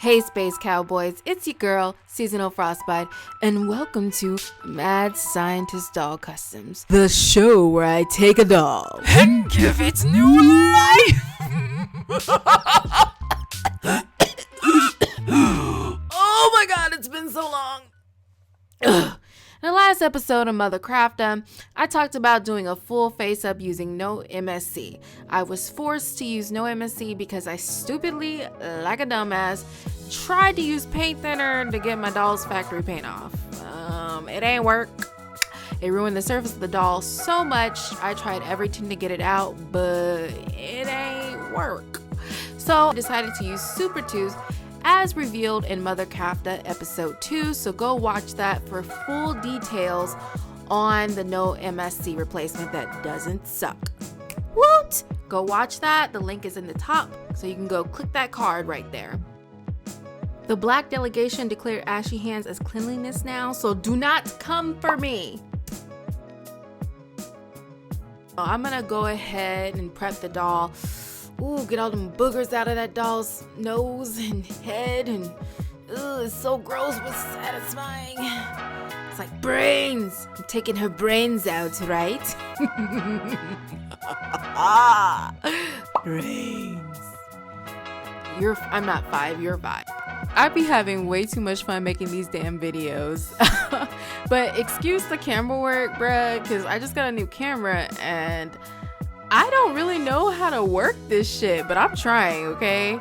Hey Space Cowboys, it's your girl, Seasonal Frostbite, and welcome to Mad Scientist Doll Customs, the show where I take a doll and give it new life! Oh my god, it's been so long! In the last episode of Mother Crafta, I talked about doing a full face up using no MSC. I was forced to use no MSC because I stupidly, like a dumbass, tried to use paint thinner to get my doll's factory paint off. It ain't work. It ruined the surface of the doll so much. I tried everything to get it out, but it ain't work. So I decided to use Super Tooth as revealed in Mother Crafta episode 2, so go watch that for full details on the no MSC replacement that doesn't suck. Woot! Go watch that, the link is in the top, so you can go click that card right there. The black delegation declared ashy hands as cleanliness now, so do not come for me. I'm gonna go ahead and prep the doll. Ooh, get all them boogers out of that doll's nose and head, and it's so gross but satisfying. It's like brains. I'm taking her brains out, right? Brains. I'm not 5, you're 5. I'd be having way too much fun making these damn videos. But excuse the camera work, bruh, because I just got a new camera and I don't really know how to work this shit, but I'm trying, okay?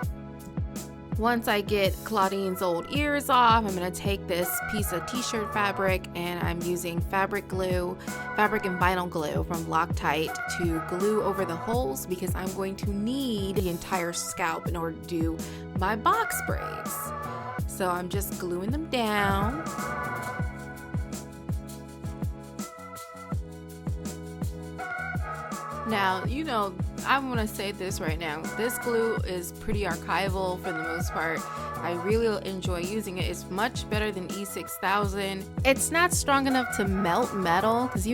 Once I get Claudine's old ears off, I'm gonna take this piece of t-shirt fabric and I'm using fabric and vinyl glue from Loctite to glue over the holes because I'm going to need the entire scalp in order to do my box braids. So I'm just gluing them down. Now, I'm going to say this right now. This glue is pretty archival for the most part. I really enjoy using it. It's much better than E6000. It's not strong enough to melt metal because,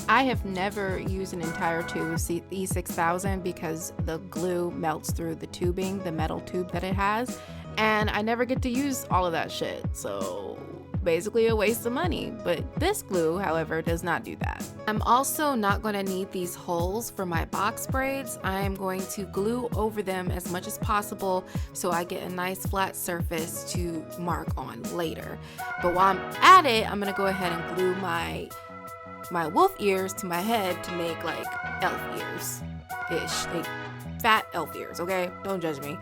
I have never used an entire tube of E6000 because the glue melts through the tubing, the metal tube that it has. And I never get to use all of that shit. So basically a waste of money, but this glue, however, does not do that. I'm also not going to need these holes for my box braids. I am going to glue over them as much as possible so I get a nice flat surface to mark on later. But while I'm at it, I'm going to go ahead and glue my wolf ears to my head to make like elf ears-ish, like fat elf ears, okay? Don't judge me.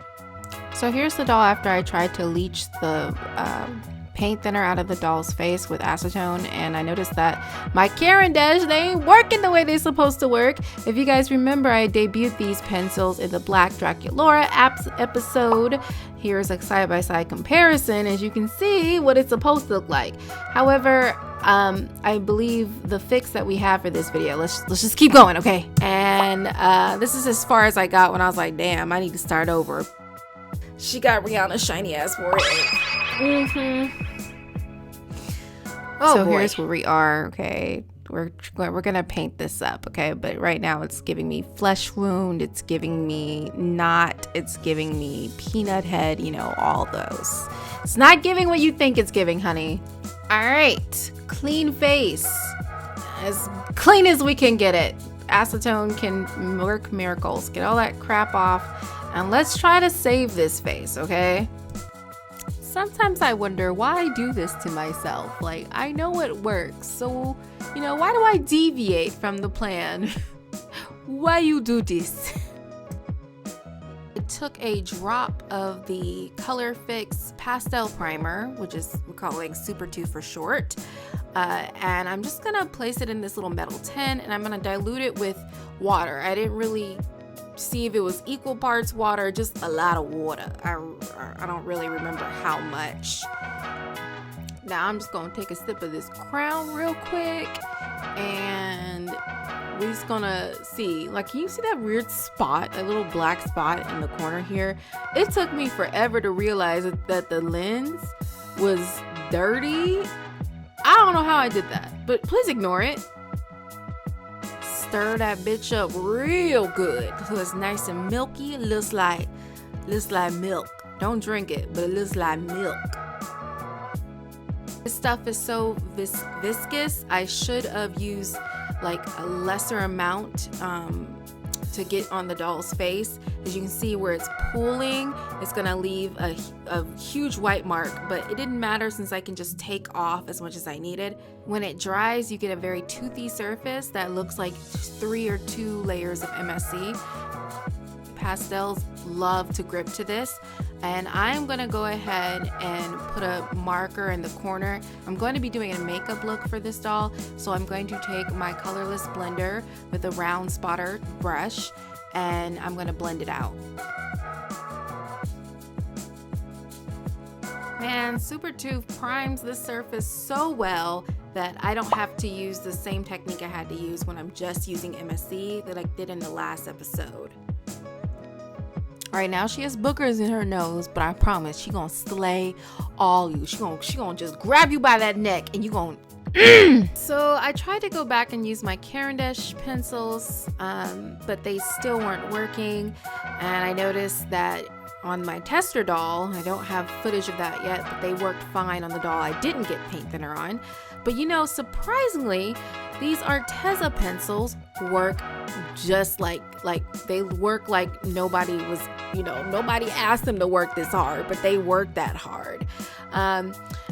So here's the doll after I tried to leach the paint thinner out of the doll's face with acetone, and I noticed that my Karen Dash, they ain't working the way they're supposed to work. If you guys remember, I debuted these pencils in the Black Draculaura episode. Here's a side-by-side comparison as you can see what it's supposed to look like. However, I believe the fix that we have for this video, let's just keep going, okay? And this is as far as I got when I was like, damn, I need to start over. She got Rihanna's shiny ass for it. Oh, so boy. Here's where we are, okay? We're gonna paint this up, okay? But right now it's giving me flesh wound, it's giving me knot, it's giving me peanut head, all those. It's not giving what you think it's giving, honey. All right, clean face. As clean as we can get it. Acetone can work miracles. Get all that crap off, and let's try to save this face, okay? Sometimes I wonder why I do this to myself. Like, I know it works, so, why do I deviate from the plan? Why you do this? I took a drop of the Color Fix Pastel Primer, which is we're calling Super Tooth for short, and I'm just gonna place it in this little metal tin, and I'm gonna dilute it with water. I didn't really see if it was equal parts water, just a lot of water. I don't really remember how much. Now I'm just gonna take a sip of this crown real quick, and we're just gonna see, like, can you see that weird spot, a little black spot in the corner here? It took me forever to realize that the lens was dirty. I don't know how I did that, but please ignore it. Stir that bitch up real good so it's nice and milky. It looks like milk. Don't drink it, but it looks like milk. This stuff is so viscous. I should have used like a lesser amount to get on the doll's face. As you can see where it's pooling, it's gonna leave a huge white mark, but it didn't matter since I can just take off as much as I needed. When it dries, you get a very toothy surface that looks like 3 or 2 layers of MSC. Pastels love to grip to this, and I'm gonna go ahead and put a marker in the corner. I'm going to be doing a makeup look for this doll, so I'm going to take my colorless blender with a round spotter brush, and I'm gonna blend it out. Man, Super Tooth primes this surface so well that I don't have to use the same technique I had to use when I'm just using MSC that I did in the last episode. All right, now she has boogers in her nose, but I promise she gonna slay all you. She gonna just grab you by that neck and you gonna So I tried to go back and use my Cavendish pencils, but they still weren't working. And I noticed that on my tester doll, I don't have footage of that yet, but they worked fine on the doll I didn't get paint thinner on. But you know, surprisingly, these Arteza pencils work just like they work like nobody was, you know, nobody asked them to work this hard, but they work that hard.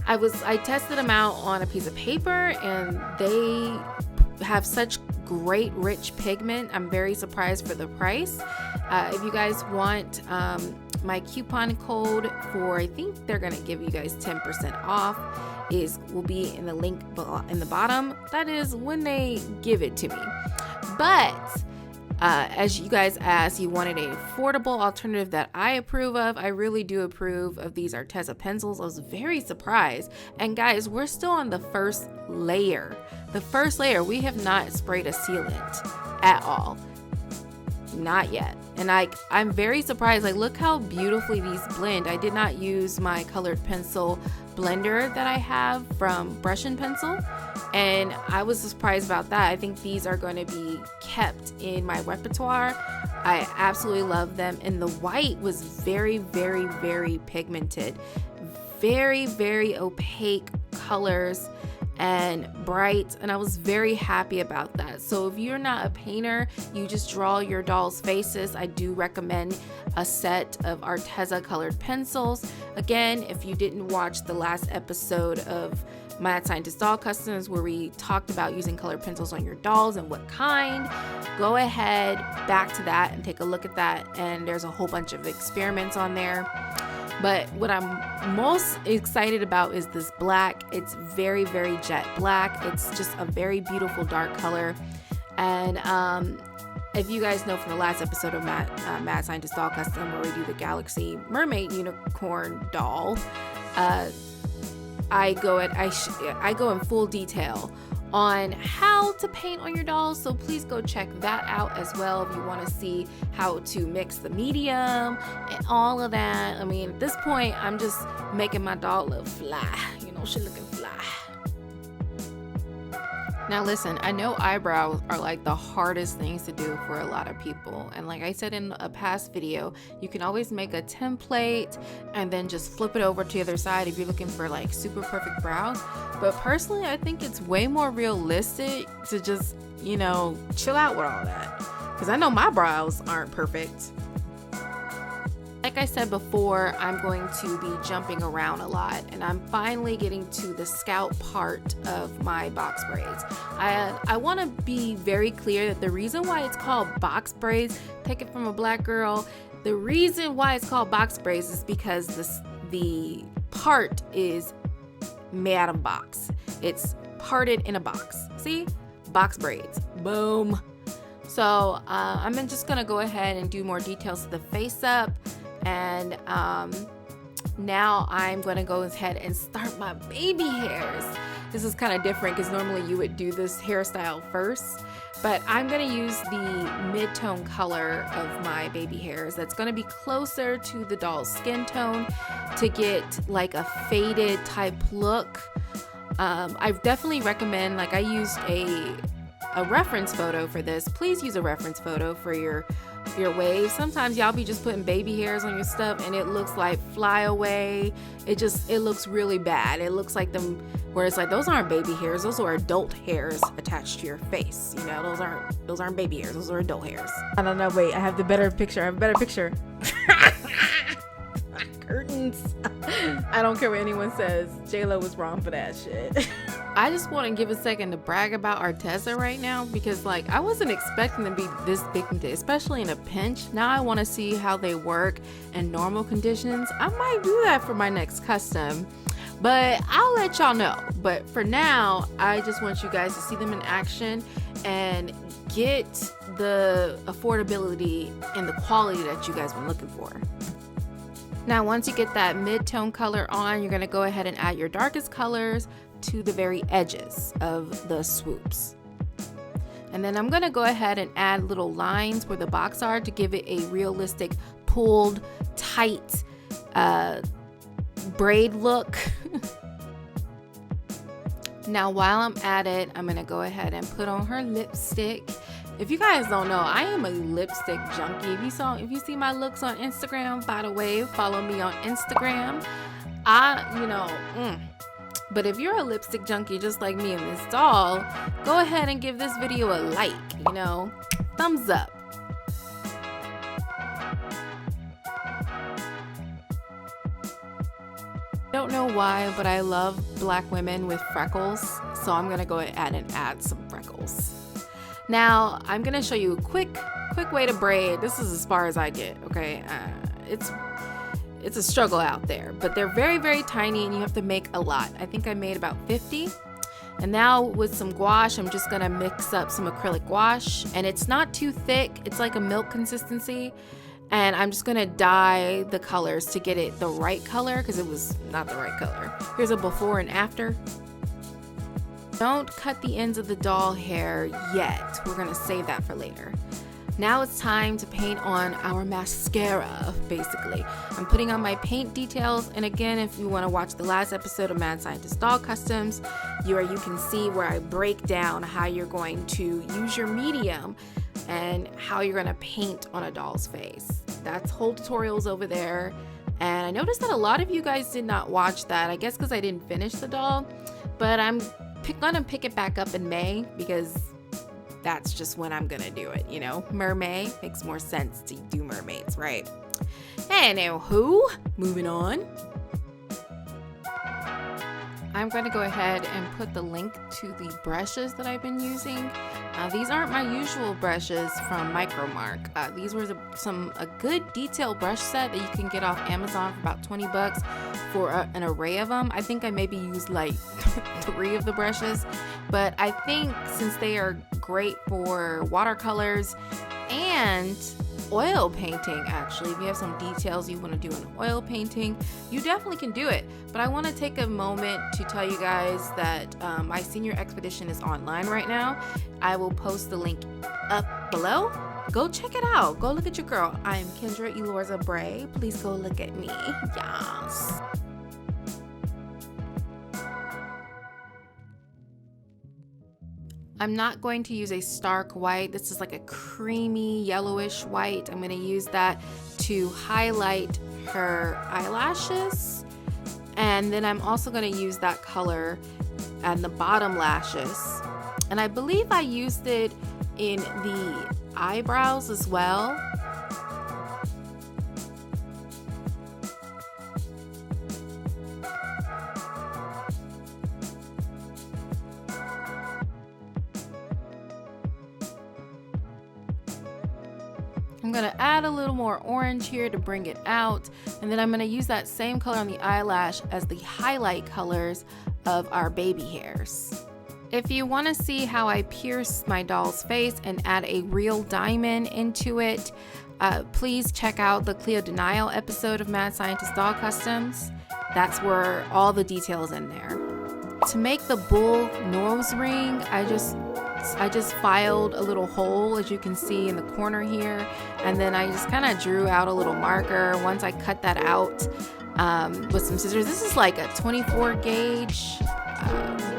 I tested them out on a piece of paper, and they have such great rich pigment. I'm very surprised for the price. If you guys want my coupon code for, I think they're gonna give you guys 10% off, will be in the link in the bottom. That is when they give it to me. But as you guys asked, you wanted an affordable alternative that I approve of. I really do approve of these Arteza pencils. I was very surprised. And guys, we're still on the first layer. The first layer, we have not sprayed a sealant at all. Not yet. And I'm very surprised. Like, look how beautifully these blend. I did not use my colored pencil blender that I have from Brush and Pencil, and I was surprised about that. I think these are going to be kept in my repertoire. I absolutely love them, and the white was very, very, very pigmented, very, very opaque colors and bright, and I was very happy about that. So if you're not a painter, you just draw your doll's faces, I do recommend a set of Arteza colored pencils. Again, if you didn't watch the last episode of Mad Scientist Doll Customs where we talked about using colored pencils on your dolls and what kind, go ahead back to that and take a look at that, and there's a whole bunch of experiments on there. But what I'm most excited about is this black. It's very, very jet black. It's just a very beautiful dark color. And if you guys know from the last episode of Mad Scientist Doll Custom where we do the Galaxy Mermaid Unicorn doll, I go in full detail on how to paint on your dolls, so please go check that out as well if you want to see how to mix the medium and all of that. I mean, at this point, I'm just making my doll look fly. You know, she looking fly. Now listen, I know eyebrows are like the hardest things to do for a lot of people, and like I said in a past video, you can always make a template and then just flip it over to the other side if you're looking for like super perfect brows. But personally, I think it's way more realistic to just, you know, chill out with all that, because I know my brows aren't perfect. Like I said before, I'm going to be jumping around a lot, and I'm finally getting to the scalp part of my box braids. I want to be very clear that the reason why it's called box braids, take it from a black girl, the reason why it's called box braids is because the part is made out of box. It's parted in a box. See? Box braids. Boom. So I'm just going to go ahead and do more details to the face up. And now I'm going to go ahead and start my baby hairs. This is kind of different because normally you would do this hairstyle first, but I'm going to use the mid-tone color of my baby hairs. That's going to be closer to the doll's skin tone to get like a faded type look. I definitely recommend, like I used a reference photo for this. Please use a reference photo for your your waves. Sometimes y'all be just putting baby hairs on your stuff and it looks like flyaway. It looks really bad. It looks like them, where it's like, those aren't baby hairs, those are adult hairs attached to your face. You know, those aren't baby hairs, those are adult hairs. I don't know, wait, I have a better picture. Curtains. I don't care what anyone says. J-Lo was wrong for that shit. I just want to give a second to brag about Arteza right now, because like I wasn't expecting them to be this big, especially in a pinch. Now I want to see how they work in normal conditions. I might do that for my next custom, but I'll let y'all know. But for now, I just want you guys to see them in action and get the affordability and the quality that you guys been looking for. Now, once you get that mid-tone color on, you're gonna go ahead and add your darkest colors to the very edges of the swoops. And then I'm gonna go ahead and add little lines where the box are to give it a realistic, pulled, tight braid look. Now, while I'm at it, I'm gonna go ahead and put on her lipstick. If you guys don't know, I am a lipstick junkie. If you see my looks on Instagram, by the way, follow me on Instagram. But if you're a lipstick junkie just like me and this doll, go ahead and give this video a like, thumbs up. Don't know why, but I love black women with freckles, so I'm gonna go ahead and add some freckles. Now, I'm gonna show you a quick way to braid. This is as far as I get, okay? It's a struggle out there, but they're very, very tiny and you have to make a lot. I think I made about 50. And now with some gouache, I'm just gonna mix up some acrylic gouache, and it's not too thick. It's like a milk consistency. And I'm just gonna dye the colors to get it the right color, because it was not the right color. Here's a before and after. Don't cut the ends of the doll hair yet. We're gonna save that for later. Now it's time to paint on our mascara, basically. I'm putting on my paint details, and again, if you wanna watch the last episode of Mad Scientist Doll Customs, you can see where I break down how you're going to use your medium and how you're gonna paint on a doll's face. That's whole tutorials over there. And I noticed that a lot of you guys did not watch that, I guess because I didn't finish the doll, but I'm gonna pick it back up in May, because that's just when I'm gonna do it, Mermaid makes more sense to do mermaids, right? Anywho, moving on. I'm going to go ahead and put the link to the brushes that I've been using. These aren't my usual brushes from Micromark. These were a good detailed brush set that you can get off Amazon for about 20 bucks for an array of them. I think I maybe used like 3 of the brushes, but I think since they are great for watercolors and oil painting, actually, if you have some details you want to do in oil painting, you definitely can do it. But I want to take a moment to tell you guys that my senior expedition is online right now. I will post the link up below. Go check it out. Go look at your girl. I am Kendra Elorza Bray. Please go look at me. Yes. I'm not going to use a stark white. This is like a creamy yellowish white. I'm going to use that to highlight her eyelashes. And then I'm also going to use that color on the bottom lashes. And I believe I used it in the eyebrows as well. I'm gonna add a little more orange here to bring it out, and then I'm gonna use that same color on the eyelash as the highlight colors of our baby hairs. If you want to see how I pierce my doll's face and add a real diamond into it, please check out the Cleo Denial episode of Mad Scientist Doll Customs. That's where all the details in there. To make the bull nose ring, I just filed a little hole, as you can see in the corner here, and then I just kind of drew out a little marker. Once I cut that out with some scissors, this is like a 24 gauge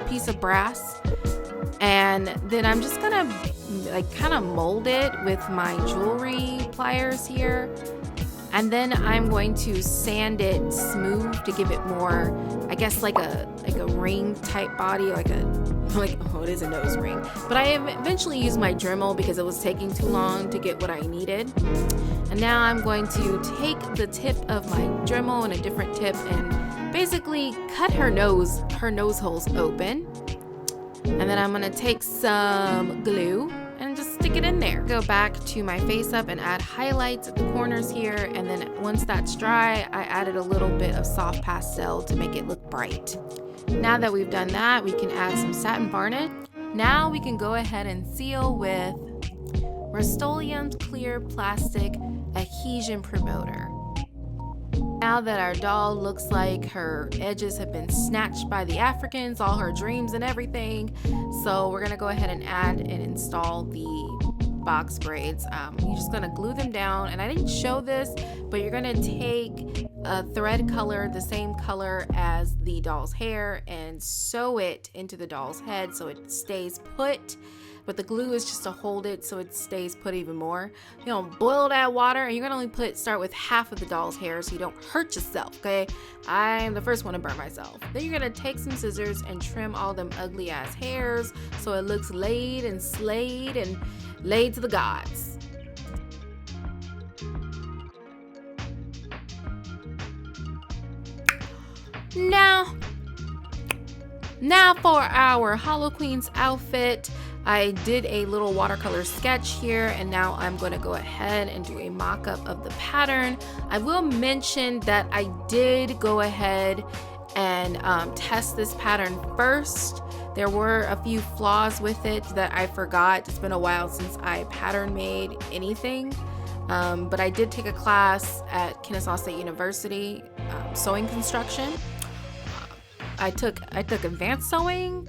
piece of brass, and then I'm just gonna like kind of mold it with my jewelry pliers here. And then I'm going to sand it smooth to give it more, I guess, like a ring type body, like oh, it is a nose ring. But I eventually used my Dremel because it was taking too long to get what I needed. And now I'm going to take the tip of my Dremel and a different tip and basically cut her nose holes open. And then I'm gonna take some glue and just stick it in there. Go back to my face up and add highlights at the corners here, and then once that's dry, I added a little bit of soft pastel to make it look bright. Now that we've done that, we can add some satin varnish. Now we can go ahead and seal with Rust-Oleum's clear plastic adhesion promoter. Now that our doll looks like her edges have been snatched by the Africans, all her dreams and everything, so we're gonna go ahead and add and install the box braids. You're just gonna glue them down, and I didn't show this, but you're gonna take a thread color, the same color as the doll's hair, and sew it into the doll's head so it stays put. But the glue is just to hold it so it stays put even more. You're gonna boil that water, and you're gonna only start with half of the doll's hair so you don't hurt yourself, okay? I'm the first one to burn myself. Then you're gonna take some scissors and trim all them ugly ass hairs so it looks laid and slayed and laid to the gods. Now for our Hollow Queen's outfit. I did a little watercolor sketch here, and now I'm going to go ahead and do a mock-up of the pattern. I will mention that I did go ahead and test this pattern first. There were a few flaws with it that I forgot. It's been a while since I pattern made anything, but I did take a class at Kennesaw State University, sewing construction. I took advanced sewing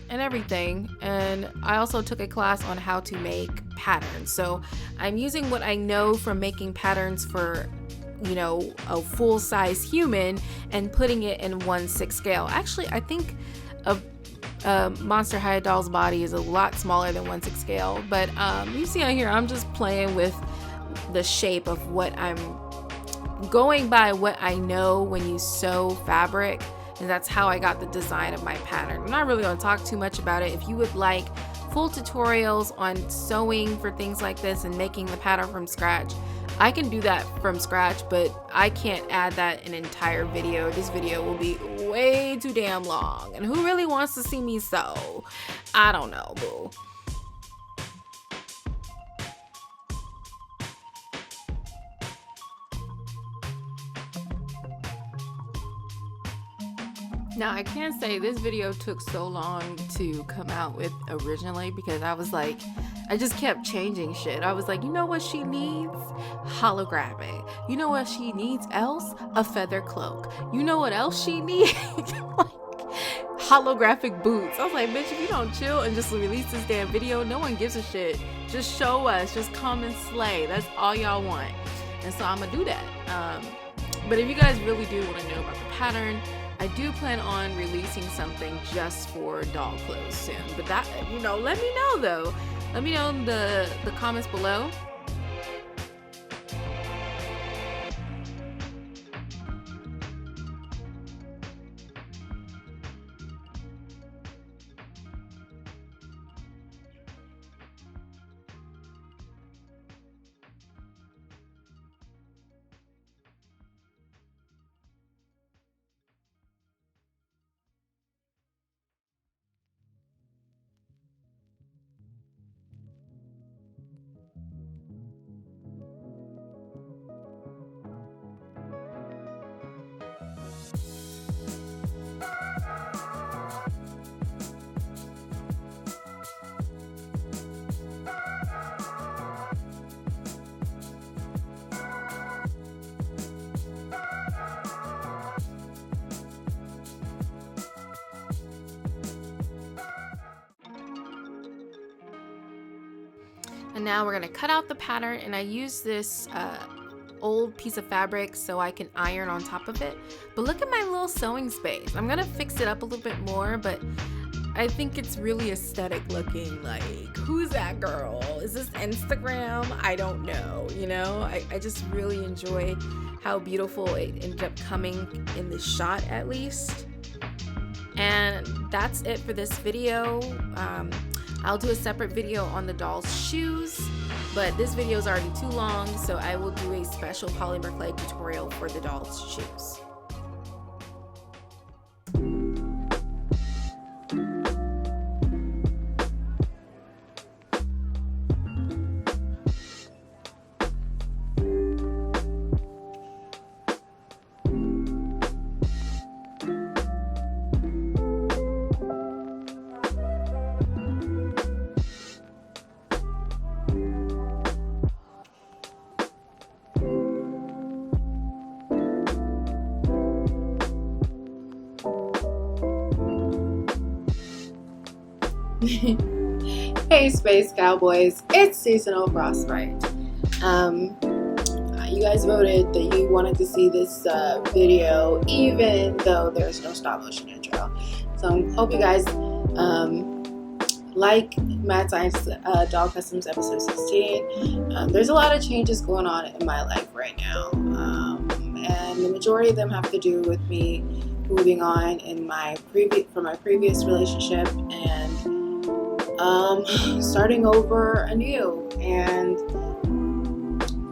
and everything, and I also took a class on how to make patterns. So I'm using what I know from making patterns for, you know, a full-size human and putting it in 1/6 scale. Actually, I think a Monster High doll's body is a lot smaller than 1/6 scale, but you see out here I'm just playing with the shape of what I'm going by, what I know when you sew fabric. And that's how I got the design of my pattern. I'm not really going to talk too much about it. If you would like full tutorials on sewing for things like this and making the pattern from scratch, I can do that from scratch, but I can't add that in an entire video. This video will be way too damn long. And who really wants to see me sew? I don't know, boo. Now, I can't say this video took so long to come out with originally because I was like, I just kept changing shit. I was like, you know what she needs? Holographic. You know what she needs else? A feather cloak. You know what else she needs? Like, holographic boots. I was like, bitch, if you don't chill and just release this damn video, no one gives a shit. Just show us. Just come and slay. That's all y'all want. And so I'm gonna do that. But if you guys really do want to know about the pattern, I do plan on releasing something just for doll clothes soon. But that, you know, let me know though. Let me know in the comments below. And now we're gonna cut out the pattern, and I use this old piece of fabric so I can iron on top of it. But look at my little sewing space. I'm gonna fix it up a little bit more, but I think it's really aesthetic looking. Like, who's that girl? Is this Instagram? I don't know, you know? I just really enjoy how beautiful it ended up coming in the shot, at least. And that's it for this video. I'll do a separate video on the doll's shoes, but this video is already too long, so I will do a special polymer clay tutorial for the doll's shoes. Hey Space Cowboys, it's seasonal frostbite. You guys voted that you wanted to see this video even though there's no stop motion intro. So I hope you guys like Mad Science Doll Customs episode 16. There's a lot of changes going on in my life right now, and the majority of them have to do with me moving on in from my previous relationship and starting over anew. And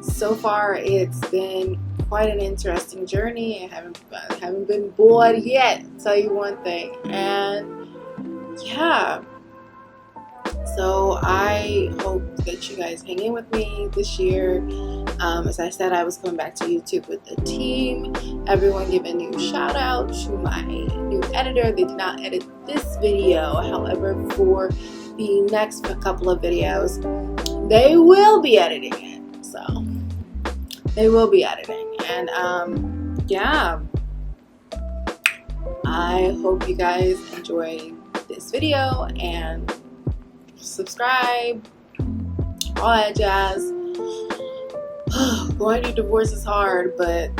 so far it's been quite an interesting journey. I haven't been bored yet, I'll tell you one thing. And yeah, so I hope that you guys hang in with me this year. As I said, I was coming back to YouTube with the team. Everyone give a new shout out to my new editor. They did not edit this video, however, for the next couple of videos they will be editing it. So they will be editing, and yeah, I hope you guys enjoy this video and subscribe, all that jazz. Going through divorce is hard, but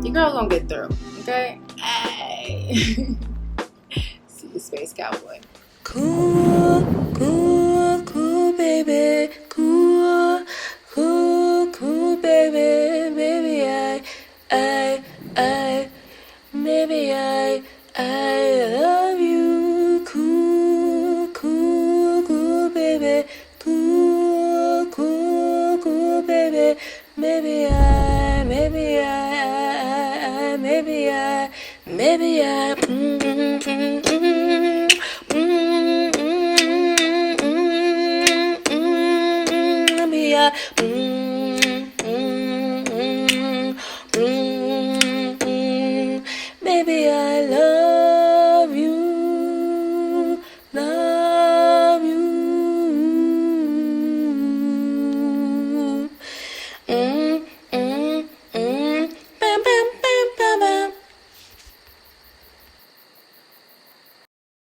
your girl's gonna get through, okay? Hey. See you, Space Cowboy. Cool, cool, cool, baby. Cool, cool, cool, baby. Baby, maybe I love you. Cool, cool, cool, baby. Cool, cool, cool, baby. Maybe Baby, I love